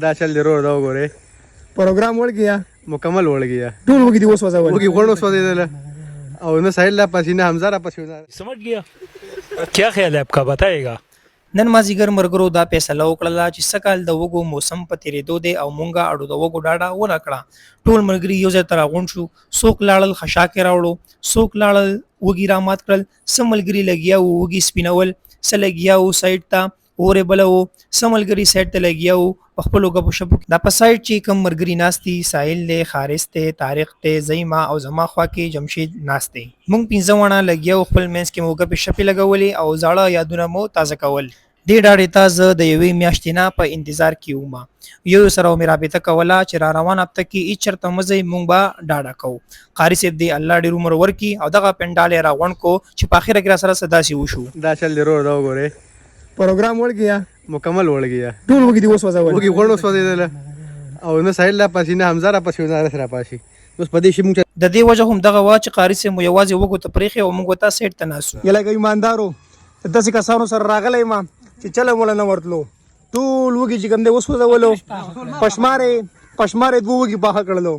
دا چل دی روړ دا وګورئ پروګرام وړ گیا مکمل وړ گیا ټول وګي دی وسوځول وګي غوړ وسوځیدل او نه سهیل لا پسې نه حمزه را پسې समझ गया क्या ख्याल है आपका बताएगा نن مازیګر مرګرو دا فیصله وکړه چې سکهال د وګو موسم په تیرېدو دی او مونږه اړو د وګو ډاډه ونه کړه ټول مرګري یو ځای ته راغونډ شو څوک لاړل خشاکې راوړو څوک لاړل وګي رامات کړل څه ملګري لګیا وو وګي سپینول څه لګیا وو سایډ ته اورې بله وو څه ملګري سایډ ته لګیا وو په خپلو ګپو شپو دا په سایډ چې کوم مرګري ناست دي ساحل دی خارس دی طارق دی زیما او زما خوا کې جمشید ناست دی مونږ پنځه واړه لګیا وو خپل منځ کې مو ګپې شپې لګولې او زاړه یادونه مو تازه کول دې ډاډې ته زه د یوې میاشتې نه په انتظار کې وم یو سره مې رابطه کوله چې را روان هفته کې هېڅ چېرته مه ځئ مونږ به ډاډه کوو قاري صاحب دې الله ډېر عمر ورکړي او دغه پنډال یې راغونډ کو چې په اخره کې را سره څه داسې وشو دا چل دی روړ دا وګورئ پروګرام وړ گیا مکمل وړ گیا ټول وګي دی وسوځول وګي غوړ وسوځیدل او نه سهیل لا پسې نه حمزه را پسې را پاسي اوس په دې شي موږ د دې وجه هم دغه وا چې قاري صاحب مو یوازې وګو ته پرېښې او موږ ورته سیټ ته ناست وو یلګ ایماندارو داسې کسانو سره راغلی ما چې چله موله نه ورتلو ټول وګي چې کوم دی وسوځولو پشمارې دوه وګي پاخه کړلو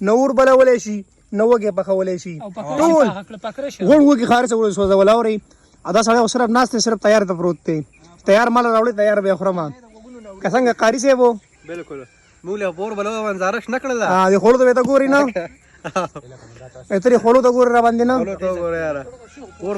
نه اور بلولی شي نه وګي پخولی شي ټول غوړ وګي خارڅ وسوځول اورئ دا سړی خو صرف ناست دی صرف تیار ته پروت دی تیار مال راوړي تیار به یې خورم که څنګه قاري صاحب و بالکل موږ له اور بلو منظاره شنه کړله د خوړو ته به ته ګورې نه اترې خوړو ته ګورې را باندې نه اور